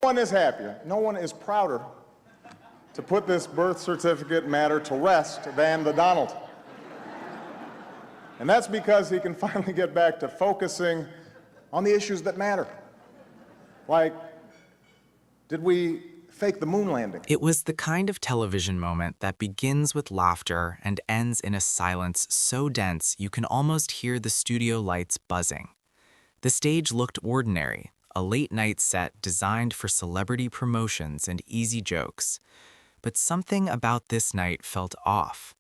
No one is happier, no one is prouder to put this birth certificate matter to rest than the Donald. And that's because he can finally get back to focusing on the issues that matter. Like, did we fake the moon landing? It was the kind of television moment that begins with laughter and ends in a silence so dense you can almost hear the studio lights buzzing. The stage looked ordinary, a late-night set designed for celebrity promotions and easy jokes. But something about this night felt off.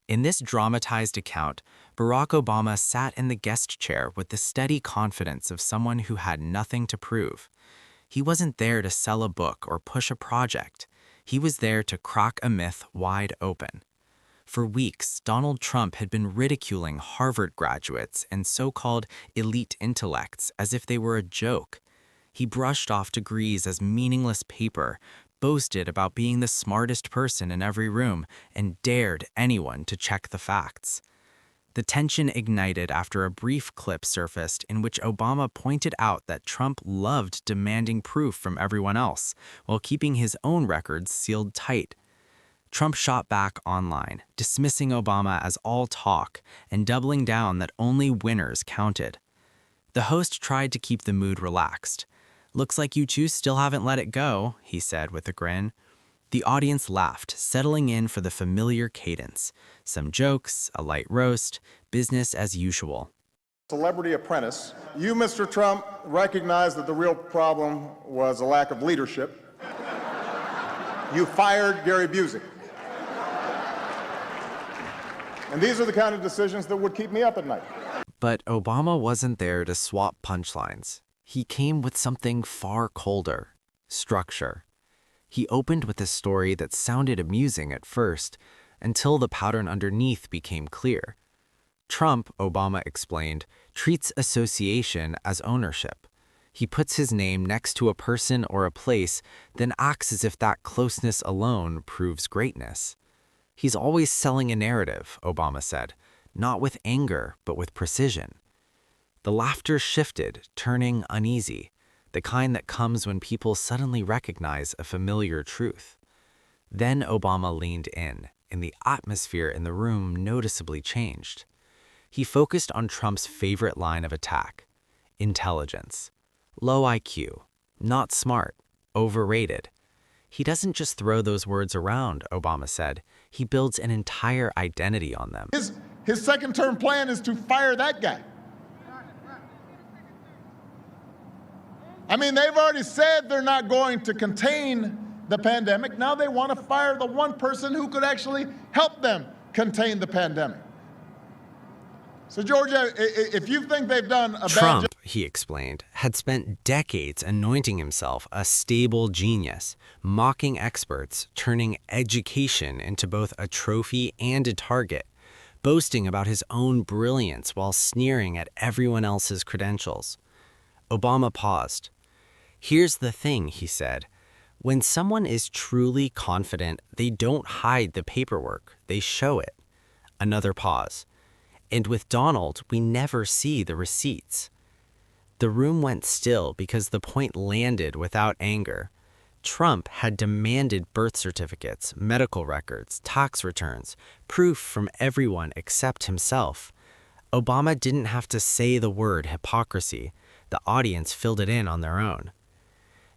In this dramatized account, Barack Obama sat in the guest chair with the steady confidence of someone who had nothing to prove. He wasn't there to sell a book or push a project. He was there to crack a myth wide open. For weeks, Donald Trump had been ridiculing Harvard graduates and so-called elite intellects as if they were a joke. He brushed off degrees as meaningless paper, boasted about being the smartest person in every room, and dared anyone to check the facts. The tension ignited after a brief clip surfaced in which Obama pointed out that Trump loved demanding proof from everyone else, while keeping his own records sealed tight. Trump shot back online, dismissing Obama as all talk and doubling down that only winners counted. The host tried to keep the mood relaxed. "Looks like you two still haven't let it go," he said with a grin. The audience laughed, settling in for the familiar cadence. Some jokes, a light roast, business as usual. Celebrity apprentice, you, Mr. Trump, recognized that the real problem was a lack of leadership. You fired Gary Busey. And these are the kind of decisions that would keep me up at night. But Obama wasn't there to swap punchlines. He came with something far colder: structure. He opened with a story that sounded amusing at first, until the pattern underneath became clear. Trump, Obama explained, treats association as ownership. He puts his name next to a person or a place, then acts as if that closeness alone proves greatness. He's always selling a narrative, Obama said, not with anger, but with precision. The laughter shifted, turning uneasy, the kind that comes when people suddenly recognize a familiar truth. Then Obama leaned in, and the atmosphere in the room noticeably changed. He focused on Trump's favorite line of attack: intelligence. Low IQ, not smart, overrated. He doesn't just throw those words around, Obama said. He builds an entire identity on them. His second-term plan is to fire that guy. I mean, they've already said they're not going to contain the pandemic. Now they want to fire the one person who could actually help them contain the pandemic. So, Georgia, if you think they've done a bad job... Trump, he explained, had spent decades anointing himself a stable genius, mocking experts, turning education into both a trophy and a target, boasting about his own brilliance while sneering at everyone else's credentials. Obama paused. "Here's the thing," he said. "When someone is truly confident, they don't hide the paperwork, they show it." Another pause. "And with Donald, we never see the receipts." The room went still because the point landed without anger. Trump had demanded birth certificates, medical records, tax returns, proof from everyone except himself. Obama didn't have to say the word hypocrisy. The audience filled it in on their own.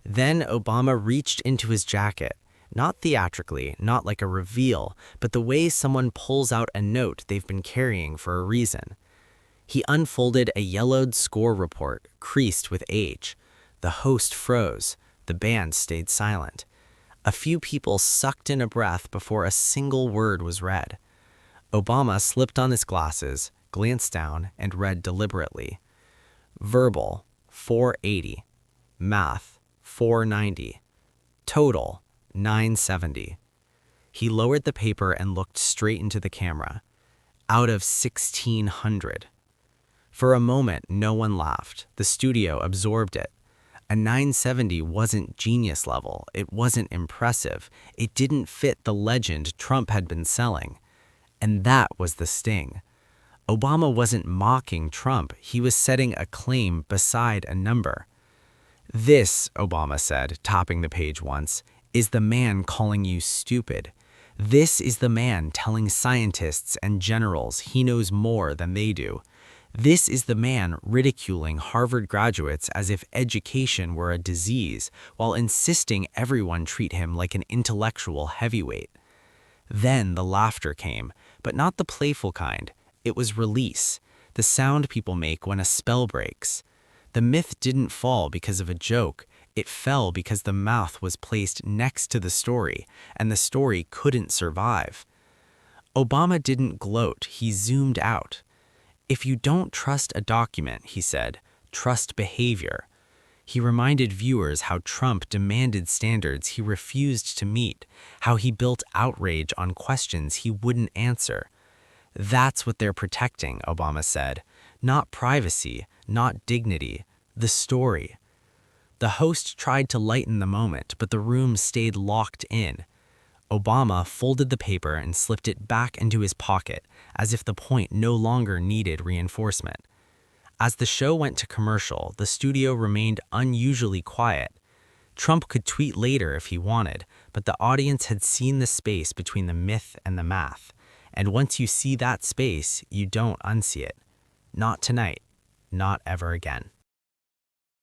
Then Obama reached into his jacket, not theatrically, not like a reveal, but the way someone pulls out a note they've been carrying for a reason. He unfolded a yellowed score report, creased with age. The host froze. The band stayed silent. A few people sucked in a breath before a single word was read. Obama slipped on his glasses, glanced down, and read deliberately. Verbal, 480. Math, 490. Total, 970. He lowered the paper and looked straight into the camera. Out of 1,600. For a moment, no one laughed. The studio absorbed it. A 970 wasn't genius level. It wasn't impressive. It didn't fit the legend Trump had been selling. And that was the sting. Obama wasn't mocking Trump. He was setting a claim beside a number. This, Obama said, topping the page once, is the man calling you stupid. This is the man telling scientists and generals he knows more than they do. This is the man ridiculing Harvard graduates as if education were a disease, while insisting everyone treat him like an intellectual heavyweight. Then the laughter came, but not the playful kind. It was release, the sound people make when a spell breaks. The myth didn't fall because of a joke. It fell because the mouth was placed next to the story, and the story couldn't survive. Obama didn't gloat, he zoomed out. If you don't trust a document, he said, trust behavior. He reminded viewers how Trump demanded standards he refused to meet, how he built outrage on questions he wouldn't answer. That's what they're protecting, Obama said. Not privacy, not dignity, the story. The host tried to lighten the moment, but the room stayed locked in. Obama folded the paper and slipped it back into his pocket, as if the point no longer needed reinforcement. As the show went to commercial, the studio remained unusually quiet. Trump could tweet later if he wanted, but the audience had seen the space between the myth and the math. And once you see that space, you don't unsee it. Not tonight. Not ever again.